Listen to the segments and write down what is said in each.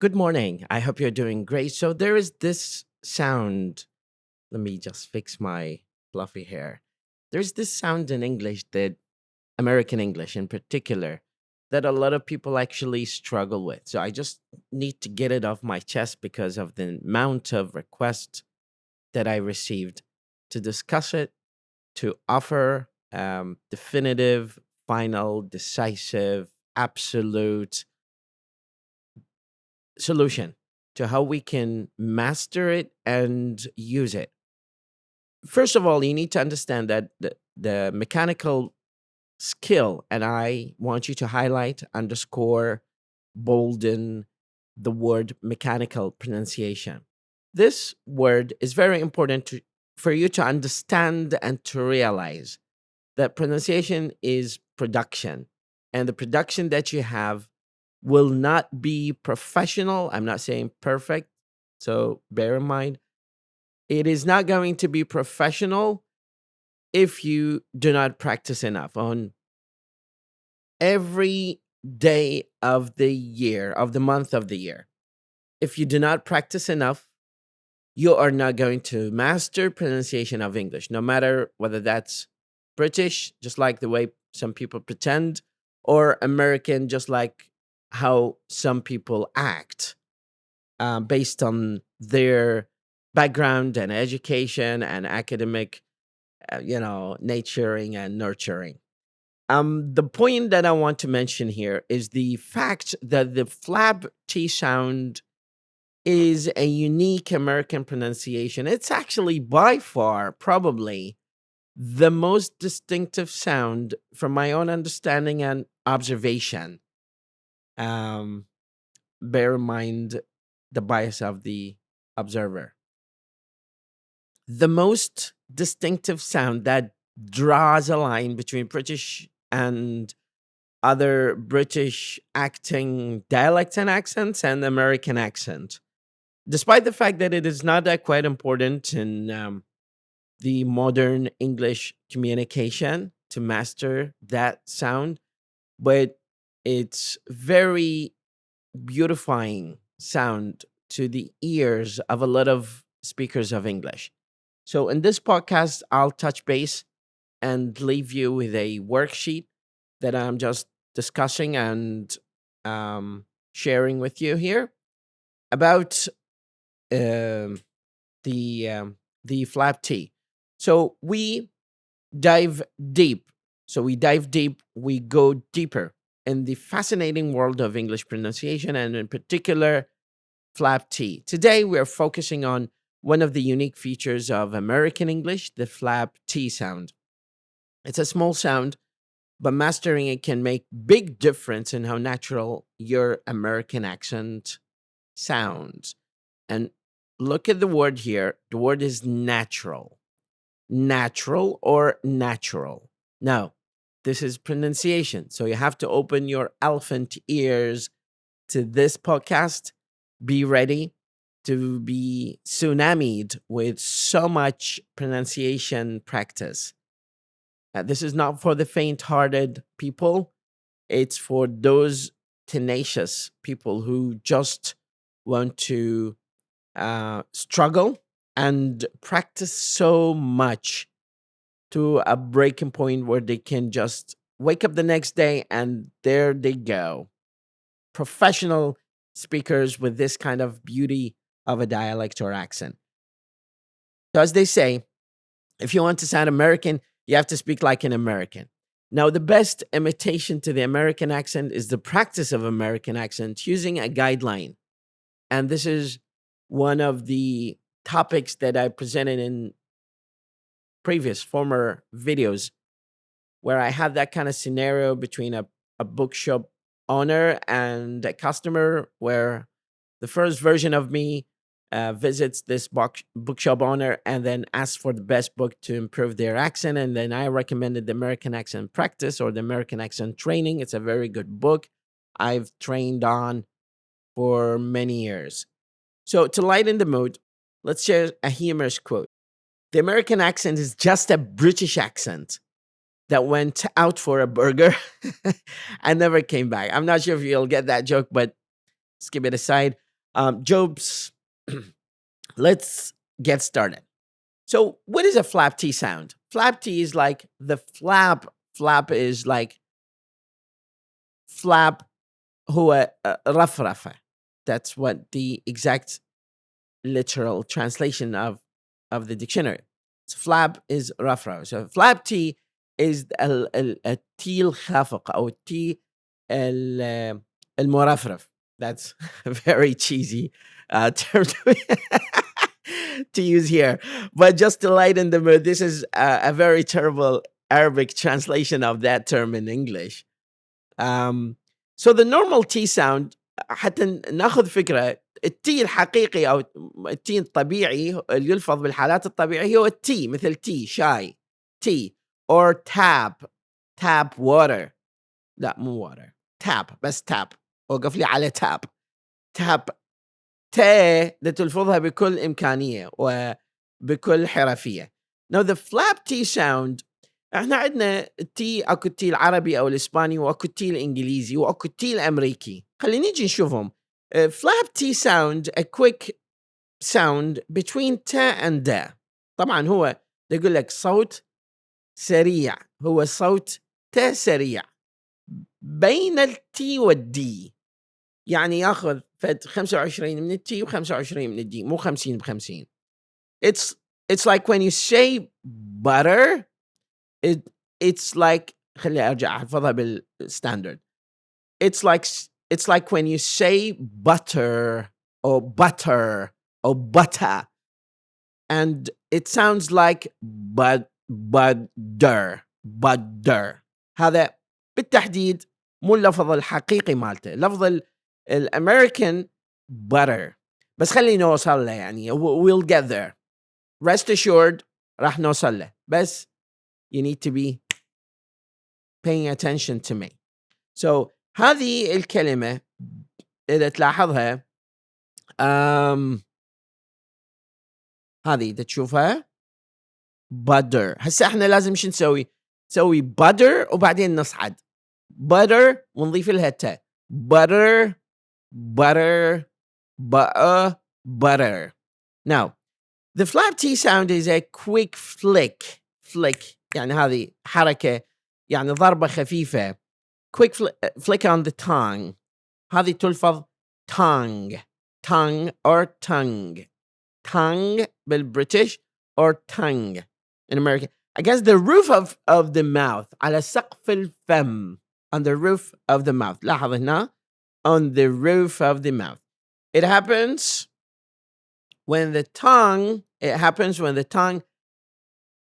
Good morning. I hope you're doing great. So there is this sound. Let me just fix my fluffy hair. There's this sound in English that American English in particular that a lot of people actually struggle with. So I just need to get it off my chest because of the amount of requests that I received to discuss it, to offer definitive, final, decisive, absolute solution to how we can master it and use it. First of all, you need to understand that the mechanical skill, and I want you to highlight, underscore, bolden the word mechanical pronunciation. This word is very important for you to understand and to realize that pronunciation is production. And the production that you have will not be professional. I'm not saying perfect. So bear in mind, it is not going to be professional if you do not practice enough on every day of the year, of the month of the year. If you do not practice enough, you are not going to master pronunciation of English, no matter whether that's British, just like the way some people pretend, or American, just like how some people act based on their background and education and academic, naturing and nurturing. The point that I want to mention here is the fact that the flap T sound is a unique American pronunciation. It's actually by far probably the most distinctive sound from my own understanding and observation. Um, Bear in mind the bias of the observer. The most distinctive sound that draws a line between British and other British acting dialects and accents and American accent. Despite the fact that it is not that quite important in the modern English communication to master that sound, but it's very beautifying sound to the ears of a lot of speakers of English. So in this podcast, I'll touch base and leave you with a worksheet that I'm just discussing and sharing with you here about um, the the flap T. So dive deep. We dive deep. We go deeper in the fascinating world of English pronunciation, and in particular, flap T. Today, we are focusing on one of the unique features of American English, the flap T sound. It's a small sound, but mastering it can make big difference in how natural your American accent sounds. And look at the word here. The word is natural. Natural or natural. Now, this is pronunciation. So you have to open your elephant ears to this podcast. Be ready to be tsunamied with so much pronunciation practice. This is not for the faint hearted people, it's for those tenacious people who just want to struggle and practice so much to a breaking point where they can just wake up the next day and there they go. Professional speakers with this kind of beauty of a dialect or accent. So, as they say, if you want to sound American, you have to speak like an American. Now, the best imitation to the American accent is the practice of American accent using a guideline. And this is one of the topics that I presented in previous former videos where I have that kind of scenario between a bookshop owner and a customer where the first version of me visits this bookshop owner and then asks for the best book to improve their accent. And then I recommended the American Accent Practice or the American Accent Training. It's a very good book I've trained on for many years. So, to lighten the mood, let's share a humorous quote. The American accent is just a British accent that went out for a burger and never came back. I'm not sure if you'll get that joke, but skip it aside. Jobs, let's get started. So, what is a flap T sound? Flap T is like the flap. Flap is like flap هو رفرفة. That's what the exact literal translation of the dictionary. So flap is رفرفة. So flap T is التي الخافق أو التي المرفرف. That's a very cheesy term to use here. But just to lighten the mood, this is a very terrible Arabic translation of that term in English. So the normal T sound حتى ناخذ فكرة التي الحقيقي أو التي الطبيعي اللي يلفظ بالحالات الطبيعية هو التي مثل تي شاي تي or tap water لا مو water tap بس tap وقف لي على tap تا تلفظها بكل إمكانية وبكل حرفية. Now the flap T sound احنا عندنا التي اكو التي العربي او الاسباني واكو التي الانجليزي واكو التي الامريكي. خلينا نيجي نشوفهم. flap T sound a quick sound between ta and da. طبعا هو يقول لك صوت سريع هو صوت تا سريع بين التي والدي يعني ياخذ فد 25 من التي و25 من الدي مو 50 ب50. It's like when you say butter it's like خلي ارجع احفظها بالستاندرد. It's like when you say butter or butter or butter and it sounds like butter. هذا بالتحديد مو اللفظ الحقيقي مالته لفظ الامريكان butter. بس خلينا نوصل له يعني we'll get there. Rest assured راح نوصل له بس you need to be paying attention to me. So هذه الكلمة إذا تلاحظها هذه إذا تشوفها butter. هسه احنا لازم شو نسوي butter وبعدين نصعد butter ونضيف لها تا butter butter. Now the flap T sound is a quick flick يعني هذه حركة يعني ضربة خفيفة quick flick on the tongue. هذه تلفظ tongue or tongue بالبريتش or tongue in American against the roof of the mouth على سقف الفم on the roof of the mouth. لاحظ هنا on the roof of the mouth. It happens when the tongue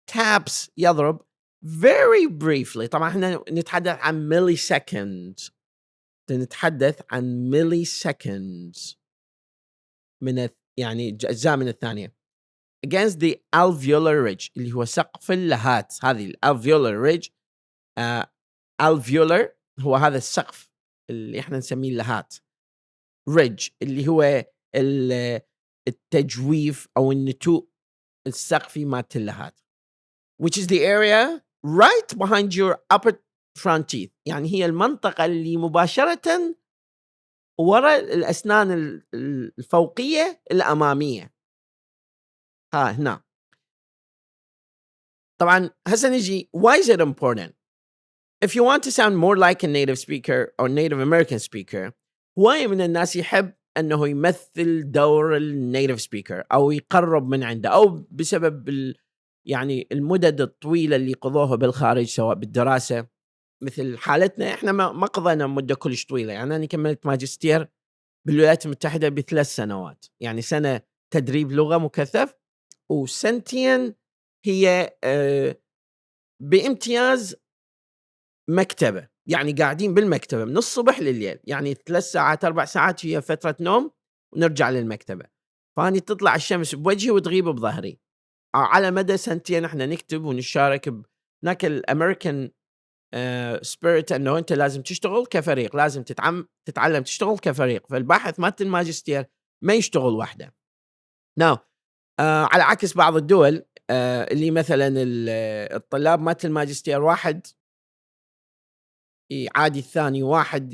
taps يضرب very briefly. طبعا احنا نتحدث عن milliseconds من يعني أجزاء من الثانية against the alveolar ridge اللي هو سقف اللهات. هذه alveolar ridge alveolar هو هذا السقف اللي احنا نسميه اللهات ridge اللي هو التجويف أو النتوء السقفي مالت اللهات which is the area right behind your upper front teeth. يعني هي المنطقة اللي مباشرة وراء الأسنان الفوقية الأمامية. هنا طبعا هسه نجي why is it important? If you want to sound more like a native speaker or Native American speaker هواية من الناس يحب أنه يمثل دور النيتيف سبيكر أو يقرب من عنده أو بسبب يعني المدد الطويلة اللي قضوها بالخارج سواء بالدراسة مثل حالتنا إحنا ما قضينا مدة كلش طويلة. يعني أنا كملت ماجستير بالولايات المتحدة ب3 سنوات يعني سنة تدريب لغة مكثف وسنتين هي بامتياز مكتبة يعني قاعدين بالمكتبة من الصبح لليل يعني 3 ساعات 4 ساعات هي فترة نوم ونرجع للمكتبة. فاني تطلع الشمس بوجهي وتغيب بظهري. على مدى سنتين احنا نكتب ونشارك هناك الامريكان سبيريت انه انت لازم تشتغل كفريق لازم تتعلم تشتغل كفريق. فالباحث مالت الماجستير ما يشتغل وحده. على عكس بعض الدول اللي مثلا الطلاب مالت الماجستير واحد عادي الثاني واحد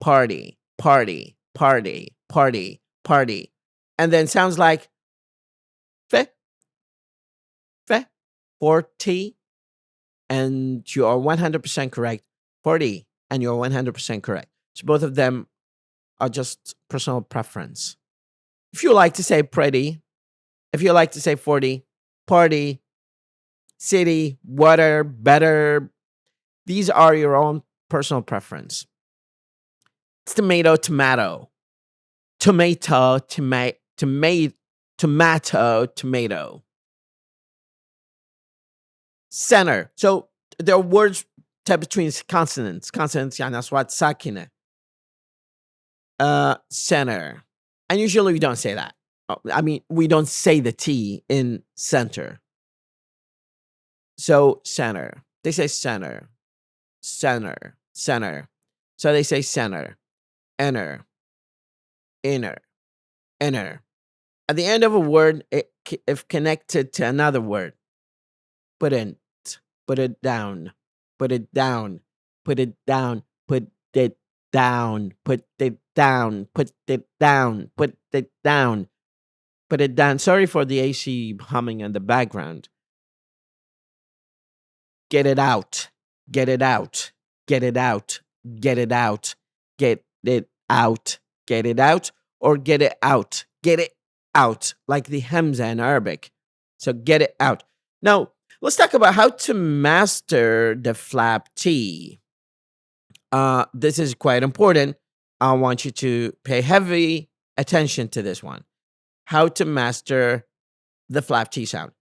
party, party, party, party, party. And then sounds like fe, fe, 40, and you are 100% correct. 40, and you're 100% correct. So both of them are just personal preference. If you like to say pretty, if you like to say 40, party, city, water, better, these are your own personal preference. It's tomato, tomato, tomato, tomato, tomato, tomato, tomato. Cenner. So there are words type between consonants. Consonants يعني أصوات ساكنة. Center. And usually we don't say that. I mean, we don't say the T in center. So center. They say center. Center. Center. So they say center. Inner. Inner. Inner. At the end of a word, if connected to another word, put in, put it down, put it down, put it down, put it down, put it down, put it down, put it down, put it down. Sorry for the AC humming in the background. Get it out, get it out, get it out, get it out, get it out, get it out, or get it out, get it out, like the Hamza in Arabic. So get it out. Now, let's talk about how to master the flap T. This is quite important. I want you to pay heavy attention to this one. How to master the flap T sound.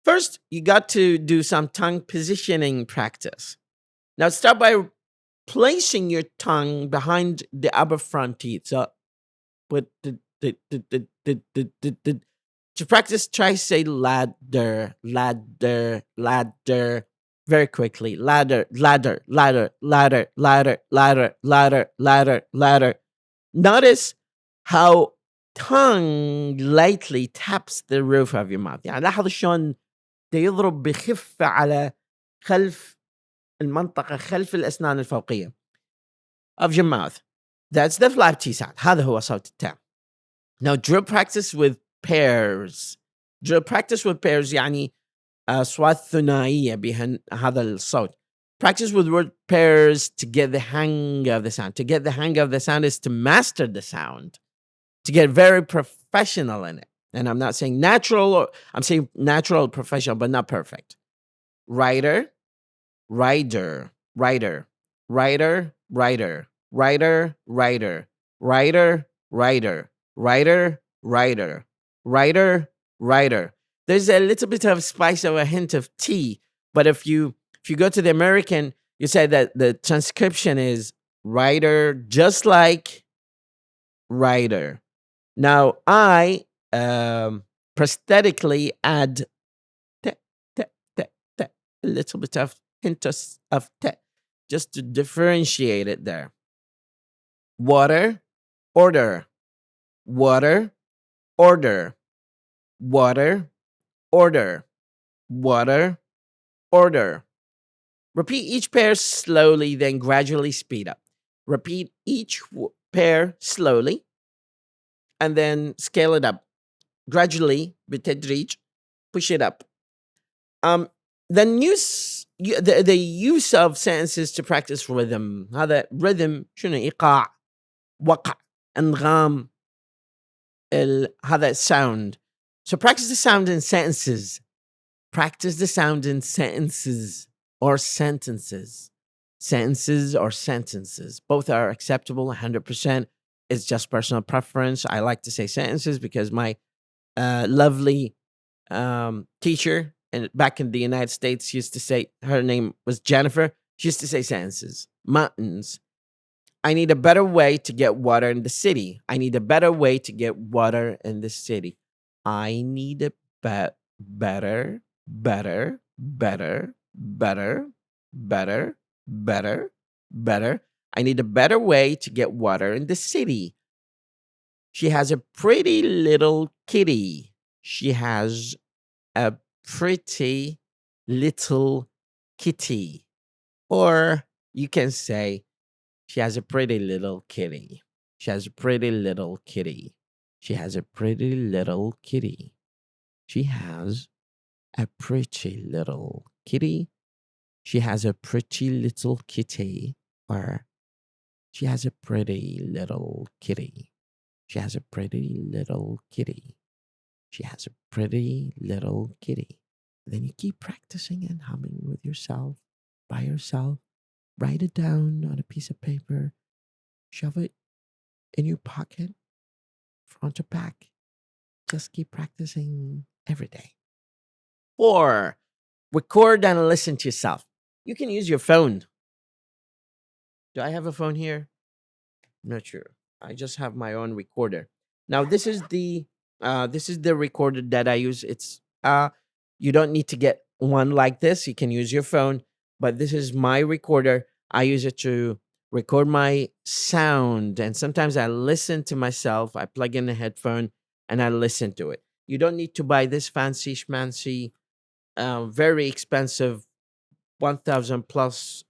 First, you got to do some tongue positioning practice. Now, start by placing your tongue behind the upper front teeth. So, put to practice, try to say ladder, ladder, ladder very quickly. Ladder, ladder, ladder, ladder, ladder, ladder, ladder, ladder, ladder. Notice how tongue lightly taps the roof of your mouth. يعني لاحظ شلون يضرب بخفة على خلف المنطقة خلف الأسنان الفوقية of your mouth. That's the flap T sound. هذا هو صوت التاء. Now drill practice with pairs. Drill practice with pairs يعني أصوات ثنائية بهذا الصوت. Practice with word pairs to get the hang of the sound. To get the hang of the sound is to master the sound. To get very professional in it. And I'm not saying natural, or I'm saying natural, professional, but not perfect. Writer, rider, writer, writer, writer, writer, writer, writer, writer, writer, writer, writer, writer. There's a little bit of spice or a hint of T, but if you go to the American, you say that the transcription is writer, just like writer. Now I prosthetically add a little bit of hint of te, just to differentiate it there. Water, order, water, order, water, order, water, order. Repeat each pair slowly, then gradually speed up. Repeat each pair slowly, and then scale it up. Gradually, بتدريج, push it up. Then the use of sentences to practice rhythm. هذا rhythm شنو إيقاع, وقع, أنغام, هذا sound. So practice the sound in sentences. Practice the sound in sentences or sentences. Sentences or sentences. Both are acceptable 100%. It's just personal preference. I like to say sentences because my lovely teacher back in the United States used to say, her name was Jennifer. She used to say sentences. Mountains. I need a better way to get water in the city. I need a better way to get water in the city. I need a better, better, better, better, better, better. I need a better way to get water in the city. She has a pretty little kitty. She has a pretty little kitty. Or you can say, She has a pretty little kitty. She has a pretty little kitty. She has a pretty little kitty. She has a pretty little kitty. She has a pretty little kitty. Or she has a pretty little kitty. She has a pretty little kitty. She has a pretty little kitty. Then you keep practicing and humming with yourself, by yourself. Write it down on a piece of paper. Shove it in your pocket, front or back. Just keep practicing every day. 4. Record and listen to yourself. You can use your phone. Do I have a phone here? I'm not sure. I just have my own recorder. Now this is the recorder that I use. It's you don't need to get one like this. You can use your phone, but this is my recorder. I use it to record my sound, and sometimes I listen to myself. I plug in a headphone and I listen to it. You don't need to buy this fancy schmancy, very expensive 1,000 plus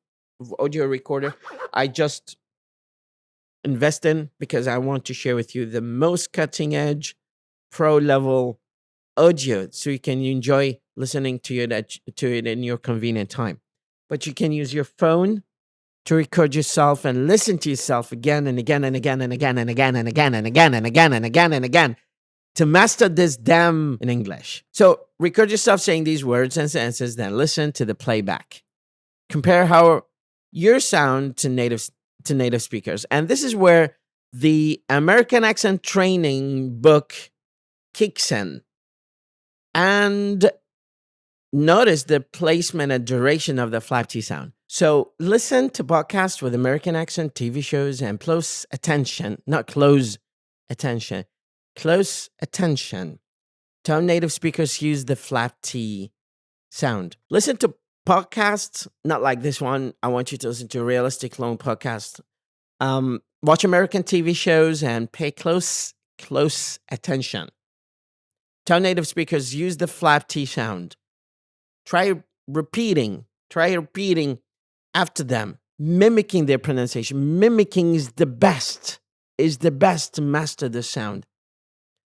audio recorder. I just invest in because I want to share with you the most cutting edge, pro level audio, so you can enjoy listening to it in your convenient time. But you can use your phone to record yourself and listen to yourself again and again and again and again and again and again and again and again and again and again to master this damn in English. So record yourself saying these words and sentences, then listen to the playback. Compare how your sound to native speakers. And this is where the American accent training book kicks in. And notice the placement and duration of the flap T sound. So listen to podcasts with American accent, TV shows, and close attention, not close attention, close attention to how native speakers use the flap T sound. Listen to podcasts, not like this one. I want you to listen to realistic long podcasts. Watch American TV shows and pay close attention to how native speakers use the flap T sound. Try repeating after them, mimicking their pronunciation. Mimicking is the best to master the sound.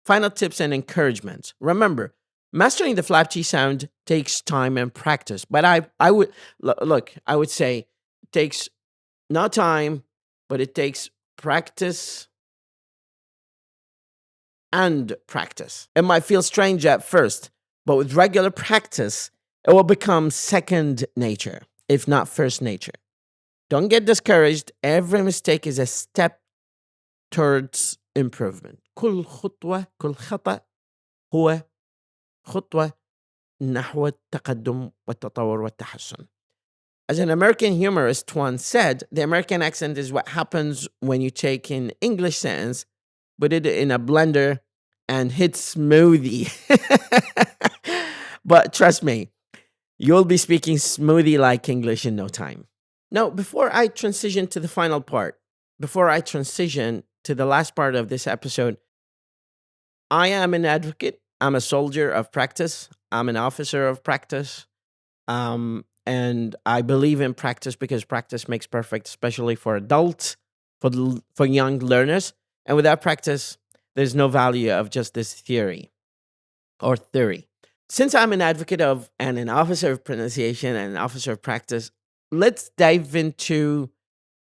Final tips and encouragements. Remember, mastering the flap T sound takes time and practice. But I would say it takes not time, but it takes practice and practice. It might feel strange at first, but with regular practice, it will become second nature, if not first nature. Don't get discouraged. Every mistake is a step towards improvement. كل خطأ هو خطوة نحو التقدم والتطور والتحسن. As an American humorist once said, the American accent is what happens when you take an English sentence, put it in a blender, and hit smoothie. But trust me, you'll be speaking smoothie-like English in no time. Now, before I transition to the final part, before I transition to the last part of this episode, I am an advocate. I'm a soldier of practice. I'm an officer of practice. And I believe in practice because practice makes perfect, especially for adults, for young learners. And without practice, there's no value of just this theory. Since I'm an advocate of and an officer of pronunciation and an officer of practice, let's dive into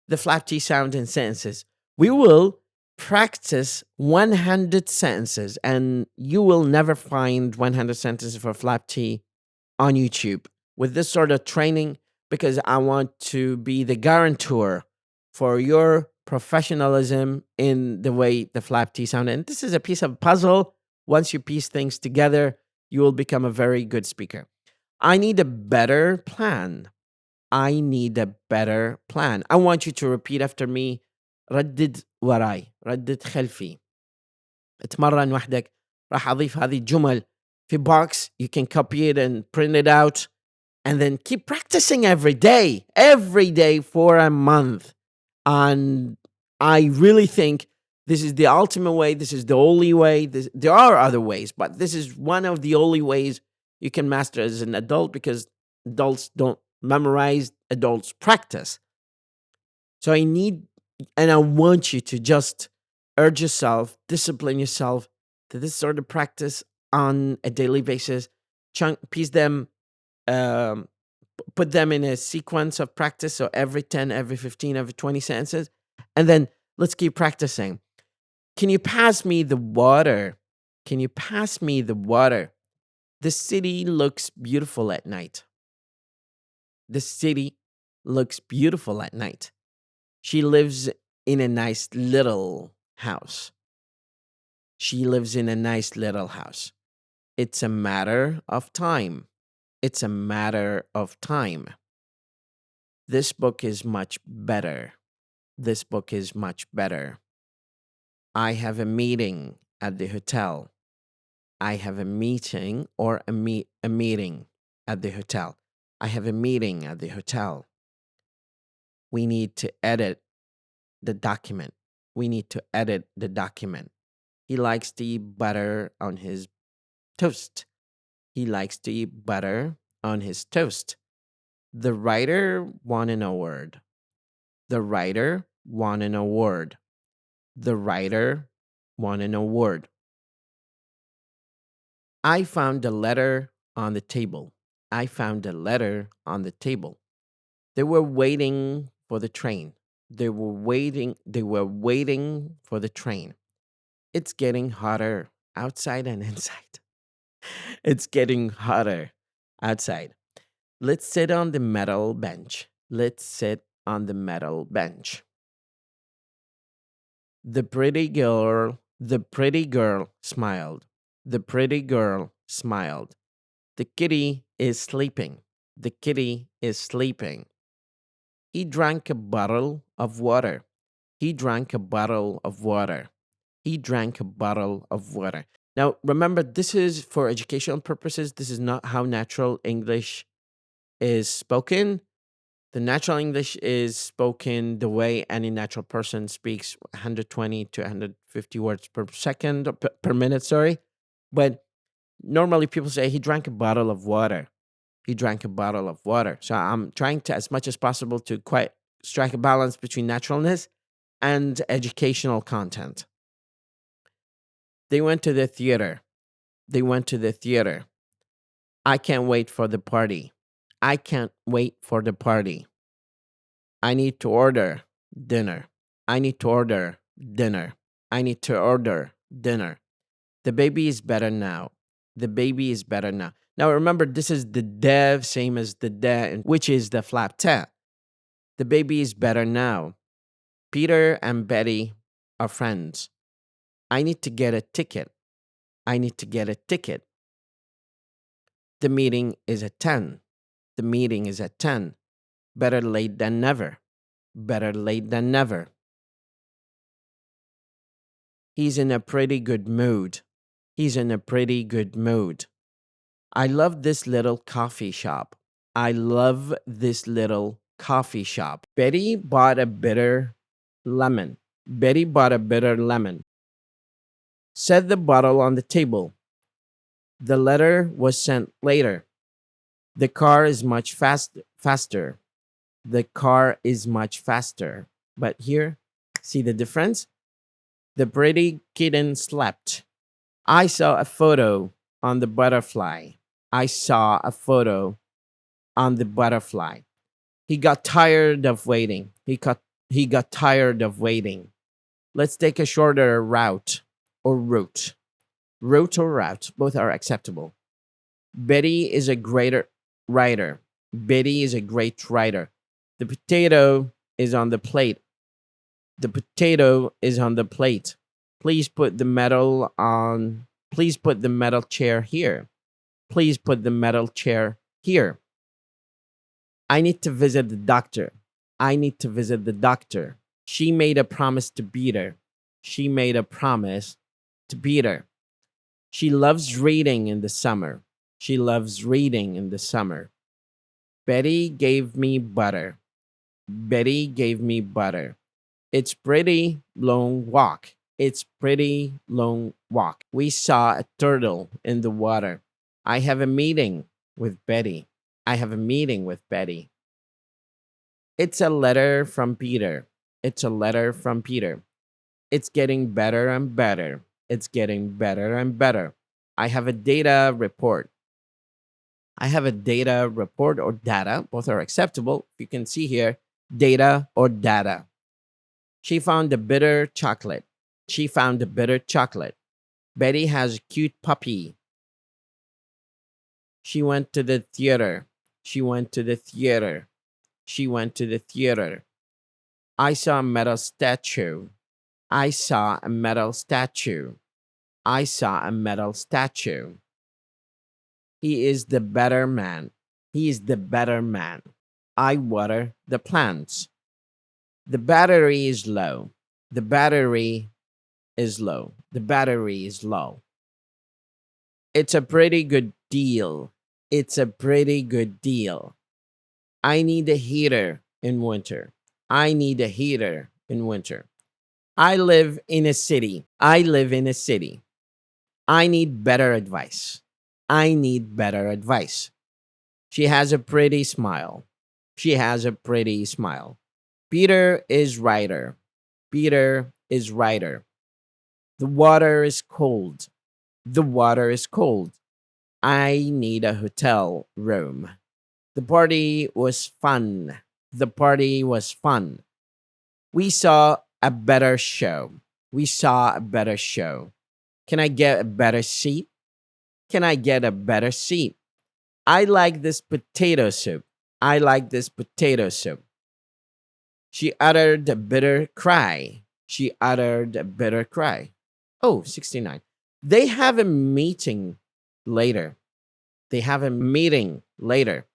the flap T sound in sentences. We will practice 100 sentences, and you will never find 100 sentences for flap T on YouTube with this sort of training, because I want to be the guarantor for your professionalism in the way the flap T sound. And this is a piece of puzzle. Once you piece things together, you will become a very good speaker. I need a better plan. I want you to repeat after me. ردد وراي. ردد خلفي. اتمرن وحدك. راح أضيف هذه الجمل في box. You can copy it and print it out. And then keep practicing every day for a month. And I really think this is the ultimate way. This is the only way. There are other ways, but this is one of the only ways you can master as an adult, because adults don't memorize, adults practice. So I need And I want you to just urge yourself, discipline yourself to this sort of practice on a daily basis. Piece them, um, put them in a sequence of practice. So every 10, every 15, every 20 sentences. And then let's keep practicing. Can you pass me the water? Can you pass me the water? The city looks beautiful at night. The city looks beautiful at night. She lives in a nice little house. She lives in a nice little house. It's a matter of time. It's a matter of time. This book is much better. This book is much better. I have a meeting at the hotel. I have a meeting or a meeting at the hotel. I have a meeting at the hotel. We need to edit the document. We need to edit the document. He likes to eat butter on his toast. He likes to eat butter on his toast. The writer won an award. The writer won an award. The writer won an award. I found a letter on the table. I found a letter on the table. They were waiting for the train. They were waiting for the train. It's getting hotter outside and inside. It's getting hotter outside. Let's sit on the metal bench. Let's sit on the metal bench. The pretty girl smiled. The pretty girl smiled. The kitty is sleeping. The kitty is sleeping. He drank a bottle of water. He drank a bottle of water. He drank a bottle of water. Now, remember, this is for educational purposes. This is not how natural English is spoken. The natural English is spoken the way any natural person speaks, 120 to 150 words per second, or per minute, sorry. But normally people say he drank a bottle of water. He drank a bottle of water. So I'm trying to, as much as possible, to quite strike a balance between naturalness and educational content. They went to the theater. They went to the theater. I can't wait for the party. I can't wait for the party. I need to order dinner. I need to order dinner. I need to order dinner. The baby is better now. The baby is better now. Now remember, this is the dev, same as the de, which is the flap te. The baby is better now. Peter and Betty are friends. I need to get a ticket. I need to get a ticket. The meeting is at 10. The meeting is at 10. Better late than never. Better late than never. He's in a pretty good mood. He's in a pretty good mood. I love this little coffee shop. I love this little coffee shop. Betty bought a bitter lemon. Betty bought a bitter lemon. Set the bottle on the table. The letter was sent later. The car is much faster. The car is much faster. But here, see the difference? The pretty kitten slept. I saw a photo on the butterfly. I saw a photo on the butterfly. He got tired of waiting. He got tired of waiting. Let's take a shorter route or route. Route or route, both are acceptable. Betty is a great writer. Betty is a great writer. The potato is on the plate. The potato is on the plate. Please put the metal chair here. Please put the metal chair here. I need to visit the doctor. I need to visit the doctor. She made a promise to Peter. She made a promise to Peter. She loves reading in the summer. She loves reading in the summer. Betty gave me butter. Betty gave me butter. It's pretty long walk. It's pretty long walk. We saw a turtle in the water. I have a meeting with Betty. I have a meeting with Betty. It's a letter from Peter. It's a letter from Peter. It's getting better and better. It's getting better and better. I have a data report. I have a data report or data. Both are acceptable. You can see here, data or data. She found a bitter chocolate. She found a bitter chocolate. Betty has a cute puppy. She went to the theater. She went to the theater. She went to the theater. I saw a metal statue. I saw a metal statue. I saw a metal statue. He is the better man. He is the better man. I water the plants. The battery is low. The battery is low. The battery is low. It's a pretty good deal. It's a pretty good deal. I need a heater in winter. I need a heater in winter. I live in a city. I live in a city. I need better advice. I need better advice. She has a pretty smile. She has a pretty smile. Peter is writer. Peter is writer. The water is cold. The water is cold. I need a hotel room. The party was fun. The party was fun. We saw a better show. We saw a better show. Can I get a better seat? Can I get a better seat? I like this potato soup. I like this potato soup. She uttered a bitter cry. She uttered a bitter cry. Oh, 69. They have a meeting later. They have a meeting later.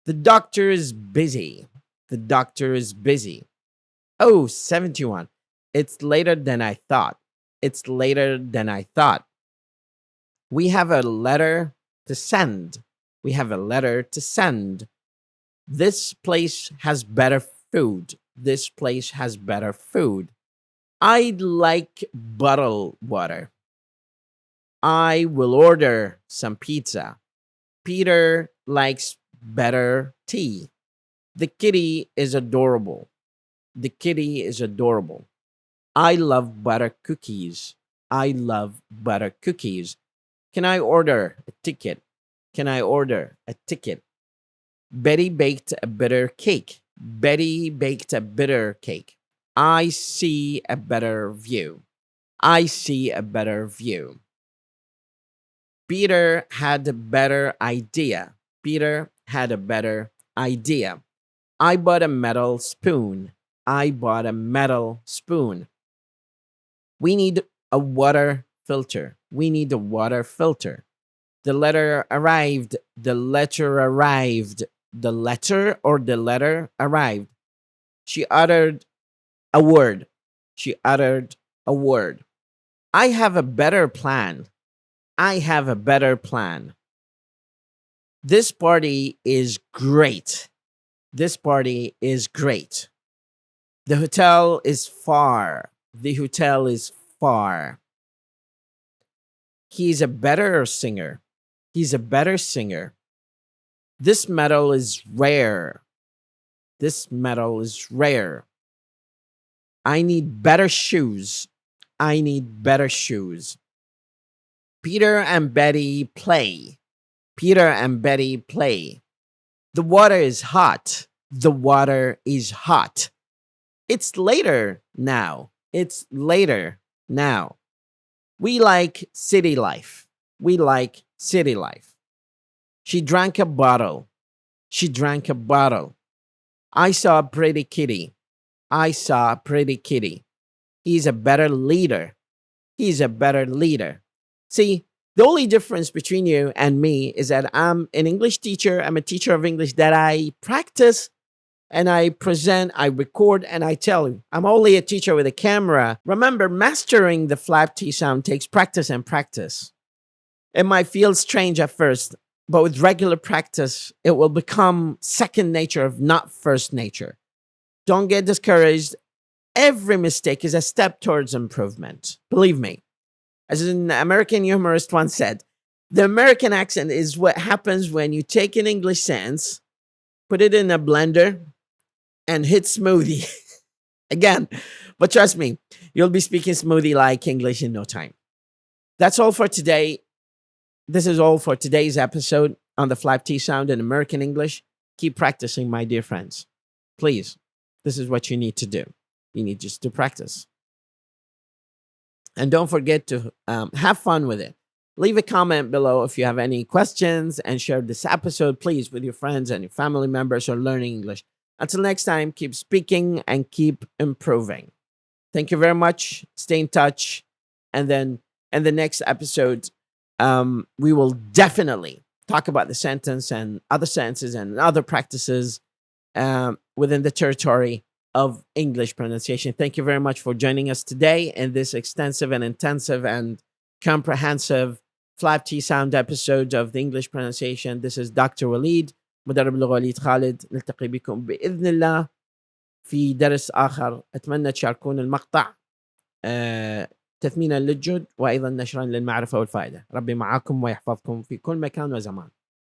The doctor is busy. The doctor is busy. Oh, 71. It's later than I thought. It's later than I thought. We have a letter to send. We have a letter to send. This place has better food. This place has better food. I'd like bottled water. I will order some pizza. Peter likes better tea. The kitty is adorable. The kitty is adorable. I love butter cookies. I love butter cookies. Can I order a ticket? Can I order a ticket? Betty baked a bitter cake. Betty baked a bitter cake. I see a better view. I see a better view. Peter had a better idea. Peter had a better idea. I bought a metal spoon. I bought a metal spoon. We need a water filter. We need a water filter. The letter arrived. The letter arrived. The letter or the letter arrived. She uttered a word. She uttered a word. I have a better plan. I have a better plan. This party is great. This party is great. The hotel is far. The hotel is far. He's a better singer. He's a better singer. This metal is rare. This metal is rare. I need better shoes. I need better shoes. Peter and Betty play. Peter and Betty play. The water is hot. The water is hot. It's later now. It's later now. We like city life. We like city life. She drank a bottle. She drank a bottle. I saw a pretty kitty. I saw a pretty kitty. He's a better leader. He's a better leader. See, the only difference between you and me is that I'm an English teacher. I'm a teacher of English that I practice and I present, I record, and I tell you. I'm only a teacher with a camera. Remember, mastering the flap T sound takes practice and practice. It might feel strange at first, but with regular practice, it will become second nature, if not first nature. Don't get discouraged. Every mistake is a step towards improvement. Believe me. As an American humorist once said, the American accent is what happens when you take an English sentence, put it in a blender, and hit smoothie. again. But trust me, you'll be speaking smoothly like English in no time. That's all for today. This is all for today's episode on the flap T sound in American English. Keep practicing, my dear friends. Please, this is what you need to do. You need just to practice. And don't forget to have fun with it. Leave a comment below if you have any questions and share this episode, please, with your friends and your family members who are learning English. Until next time, keep speaking and keep improving. Thank you very much. Stay in touch. And then in the next episode, we will definitely talk about the sentence and other sentences and other practices within the territory of English pronunciation. Thank you very much for joining us today in this extensive and intensive and comprehensive flap T sound episode of the English pronunciation. This is د.وليد مدرب اللغة وليد خالد. نلتقي بكم بإذن الله في درس آخر. أتمنى تشاركون المقطع تثمينا للجهد وأيضا نشرا للمعرفة والفائدة. ربي معاكم ويحفظكم في كل مكان وزمان.